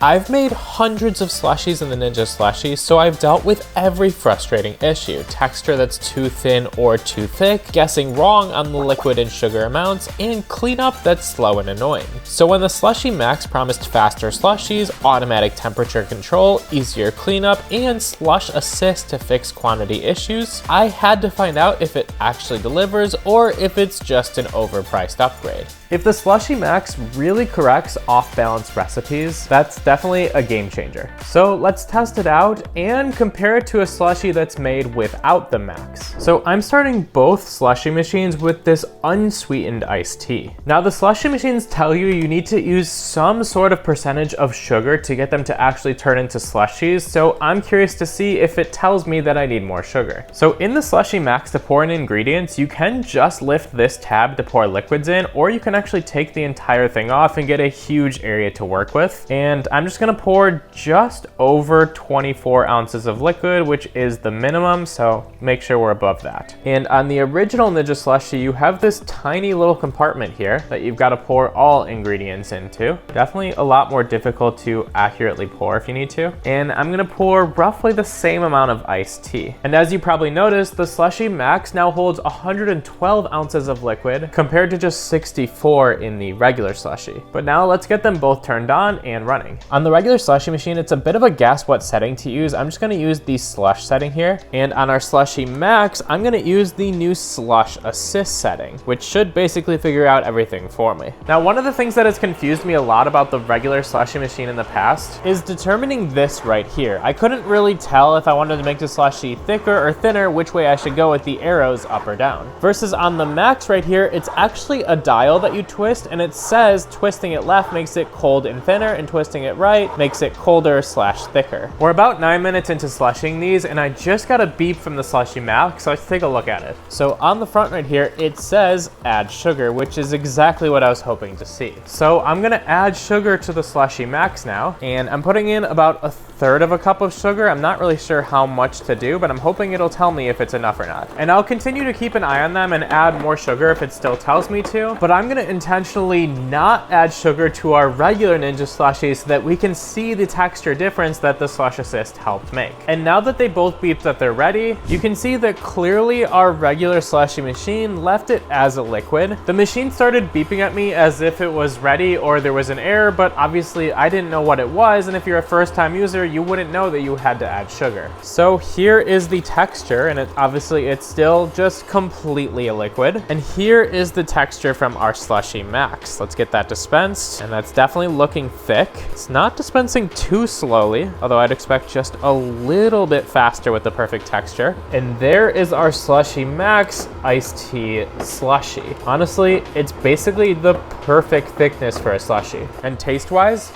I've made hundreds of slushies in the Ninja Slushi, so I've dealt with every frustrating issue. Texture that's too thin or too thick, guessing wrong on the liquid and sugar amounts, and cleanup that's slow and annoying. So when the Slushi Max promised faster slushies, automatic temperature control, easier cleanup, and slush assist to fix quantity issues, I had to find out if it actually delivers or if it's just an overpriced upgrade. If the Slushi Max really corrects off-balance recipes, that's definitely a game changer. So let's test it out and compare it to a slushie that's made without the Max. So I'm starting both slushie machines with this unsweetened iced tea. Now the slushie machines tell you need to use some sort of percentage of sugar to get them to actually turn into slushies, so I'm curious to see if it tells me that I need more sugar. So in the Slushi Max to pour in ingredients, you can just lift this tab to pour liquids in, or you can actually take the entire thing off and get a huge area to work with. And I'm just gonna pour just over 24 ounces of liquid, which is the minimum, so make sure we're above that. And on the original Ninja Slushi, you have this tiny little compartment here that you've got to pour all ingredients into. Definitely a lot more difficult to accurately pour if you need to. And I'm gonna pour roughly the same amount of iced tea. And as you probably noticed, the Slushi Max now holds 112 ounces of liquid compared to just 64 in the regular slushie. But now let's get them both turned on and running. On the regular slushie machine, it's a bit of a guess what setting to use. I'm just gonna use the slush setting here. And on our Slushi Max, I'm gonna use the new slush assist setting, which should basically figure out everything for me. Now, one of the things that has confused me a lot about the regular slushie machine in the past is determining this right here. I couldn't really tell if I wanted to make the slushie thicker or thinner, which way I should go with the arrows up or down. Versus on the Max right here, it's actually a dial that you twist, and it says twisting it left makes it cold and thinner, and twisting it right makes it colder / thicker. We're about 9 minutes into slushing these, and I just got a beep from the Slushi Max, so let's take a look at it. So on the front right here, it says add sugar, which is exactly what I was hoping to see. So I'm gonna add sugar to the Slushi Max now, and I'm putting in about 1/3 of a cup of sugar. I'm not really sure how much to do, but I'm hoping it'll tell me if it's enough or not. And I'll continue to keep an eye on them and add more sugar if it still tells me to, but I'm gonna intentionally not add sugar to our regular Ninja Slushie so that we can see the texture difference that the Slush Assist helped make. And now that they both beeped that they're ready, you can see that clearly our regular slushie machine left it as a liquid. The machine started beeping at me as if it was ready or there was an error, but obviously I didn't know what it was, and if you're a first-time user, you wouldn't know that you had to add sugar. So here is the texture, and it's still just completely a liquid. And here is the texture from our Slushi Max. Let's get that dispensed, and that's definitely looking thick. It's not dispensing too slowly, although I'd expect just a little bit faster with the perfect texture. And there is our Slushi Max iced tea slushie. Honestly, it's basically the perfect thickness for a slushie. And taste-wise,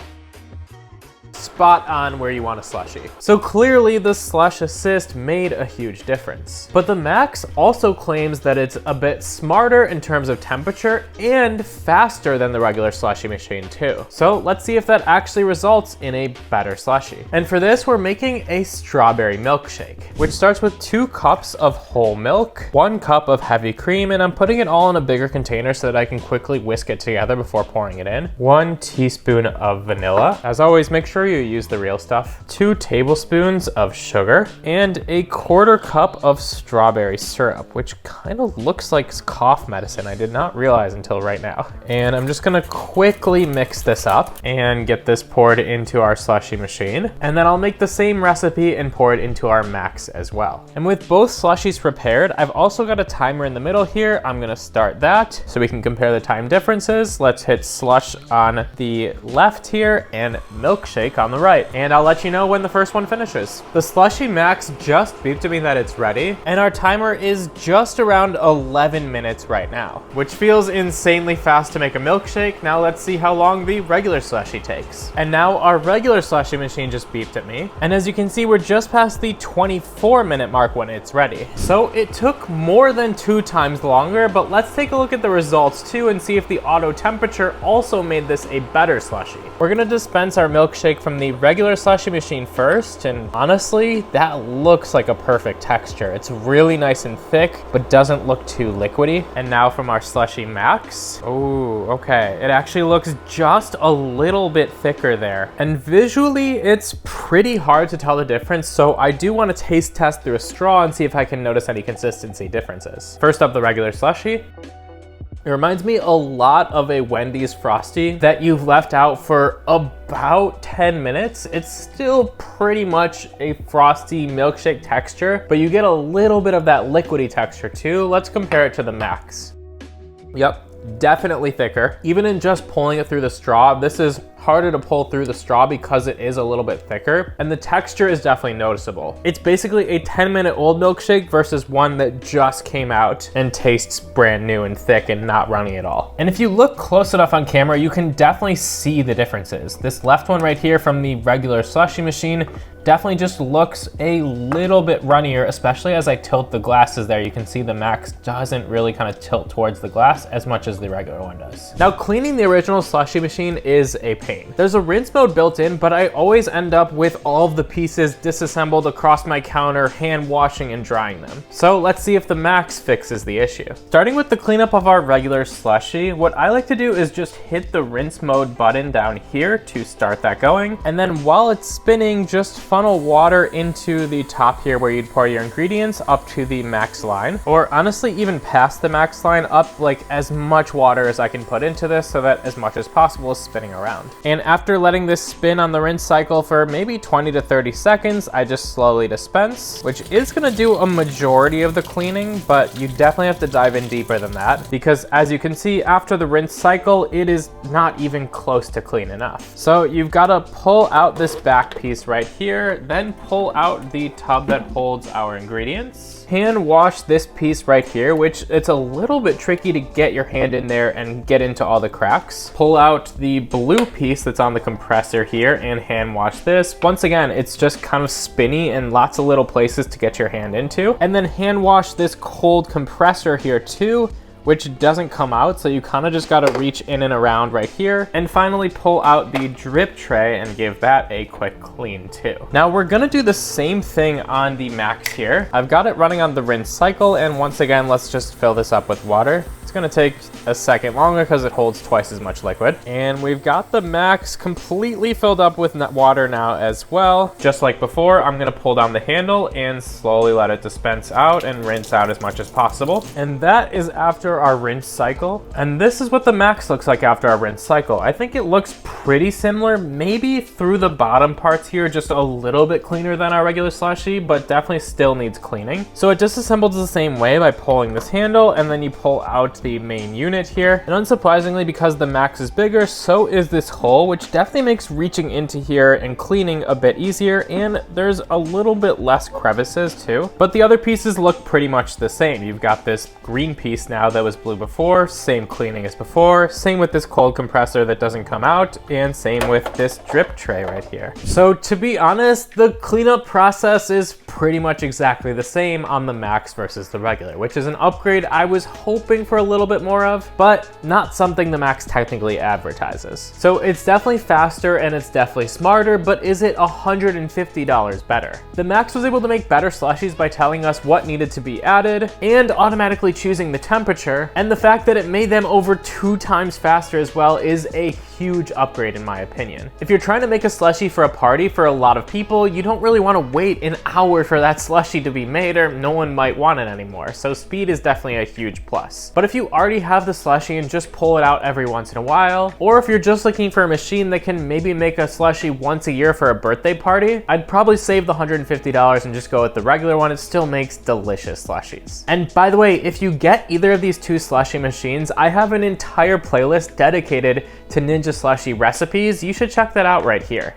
spot on where you want a slushie. So clearly the Slush Assist made a huge difference. But the Max also claims that it's a bit smarter in terms of temperature and faster than the regular slushie machine too. So let's see if that actually results in a better slushie. And for this, we're making a strawberry milkshake, which starts with 2 cups of whole milk, 1 cup of heavy cream, and I'm putting it all in a bigger container so that I can quickly whisk it together before pouring it in. 1 teaspoon of vanilla. As always, make sure you use the real stuff. 2 tablespoons of sugar, and 1/4 cup of strawberry syrup, which kind of looks like cough medicine. I did not realize until right now. And I'm just gonna quickly mix this up and get this poured into our slushie machine. And then I'll make the same recipe and pour it into our Max as well. And with both slushies prepared, I've also got a timer in the middle here. I'm gonna start that so we can compare the time differences. Let's hit slush on the left here and milkshake on the right, and I'll let you know when the first one finishes. The Slushi Max just beeped at me that it's ready, and our timer is just around 11 minutes right now, which feels insanely fast to make a milkshake. Now let's see how long the regular slushie takes. And now our regular slushie machine just beeped at me, and as you can see, we're just past the 24-minute mark when it's ready. So it took more than 2 times longer, but let's take a look at the results too and see if the auto temperature also made this a better slushie. We're gonna dispense our milkshake from from the regular Slushi Machine first, and honestly, that looks like a perfect texture. It's really nice and thick, but doesn't look too liquidy. And now from our Slushi Max. Oh, okay. It actually looks just a little bit thicker there. And visually, it's pretty hard to tell the difference, so I do want to taste test through a straw and see if I can notice any consistency differences. First up, the regular Slushie. It reminds me a lot of a Wendy's Frosty that you've left out for about 10 minutes. It's still pretty much a frosty milkshake texture, but you get a little bit of that liquidy texture too. Let's compare it to the Max. Yep, definitely thicker. Even in just pulling it through the straw, this is harder to pull through the straw because it is a little bit thicker, and the texture is definitely noticeable. It's basically a 10-minute old milkshake versus one that just came out and tastes brand new and thick and not runny at all. And if you look close enough on camera, you can definitely see the differences. This left one right here from the regular Slushi Machine definitely just looks a little bit runnier, especially as I tilt the glasses there. You can see the Max doesn't really kind of tilt towards the glass as much as the regular one does. Now, cleaning the original Slushi Machine is a pain. There's a rinse mode built in, but I always end up with all of the pieces disassembled across my counter, hand washing and drying them. So let's see if the Max fixes the issue. Starting with the cleanup of our regular Slushie, what I like to do is just hit the rinse mode button down here to start that going. And then while it's spinning, just funnel water into the top here where you'd pour your ingredients up to the Max line, or honestly even past the Max line, up like as much water as I can put into this so that as much as possible is spinning around. And after letting this spin on the rinse cycle for maybe 20 to 30 seconds, I just slowly dispense, which is gonna do a majority of the cleaning, but you definitely have to dive in deeper than that, because as you can see, after the rinse cycle, it is not even close to clean enough. So you've gotta pull out this back piece right here, then pull out the tub that holds our ingredients. Hand wash this piece right here, which it's a little bit tricky to get your hand in there and get into all the cracks. Pull out the blue piece that's on the compressor here and hand wash this. Once again, it's just kind of spinny and lots of little places to get your hand into. And then hand wash this cold compressor here too, which doesn't come out, so you kind of just got to reach in and around right here. And finally pull out the drip tray and give that a quick clean too. Now we're gonna do the same thing on the Max here. I've got it running on the rinse cycle, and once again, let's just fill this up with water. It's gonna take a second longer because it holds twice as much liquid. And we've got the Max completely filled up with water now as well. Just like before, I'm gonna pull down the handle and slowly let it dispense out and rinse out as much as possible. And that is after our rinse cycle. And this is what the Max looks like after our rinse cycle. I think it looks pretty similar, maybe through the bottom parts here, just a little bit cleaner than our regular Slushie, but definitely still needs cleaning. So it disassembles the same way by pulling this handle, and then you pull out the main unit here. And unsurprisingly, because the Max is bigger, so is this hole, which definitely makes reaching into here and cleaning a bit easier, and there's a little bit less crevices too. But the other pieces look pretty much the same. You've got this green piece now that was blue before, same cleaning as before, same with this cold compressor that doesn't come out, and same with this drip tray right here. So to be honest, the cleanup process is pretty much exactly the same on the Max versus the regular, which is an upgrade I was hoping for a little bit more of, but not something the Max technically advertises. So it's definitely faster and it's definitely smarter, but is it $150 better? The Max was able to make better slushies by telling us what needed to be added and automatically choosing the temperature, and the fact that it made them over 2 times faster as well is a huge upgrade in my opinion. If you're trying to make a slushie for a party for a lot of people, you don't really want to wait an hour for that slushie to be made, or no one might want it anymore. So speed is definitely a huge plus. But if you already have the slushie and just pull it out every once in a while, or if you're just looking for a machine that can maybe make a slushie once a year for a birthday party, I'd probably save the $150 and just go with the regular one. It still makes delicious slushies. And by the way, if you get either of these two slushie machines, I have an entire playlist dedicated to Ninja Slushi recipes. You should check that out right here.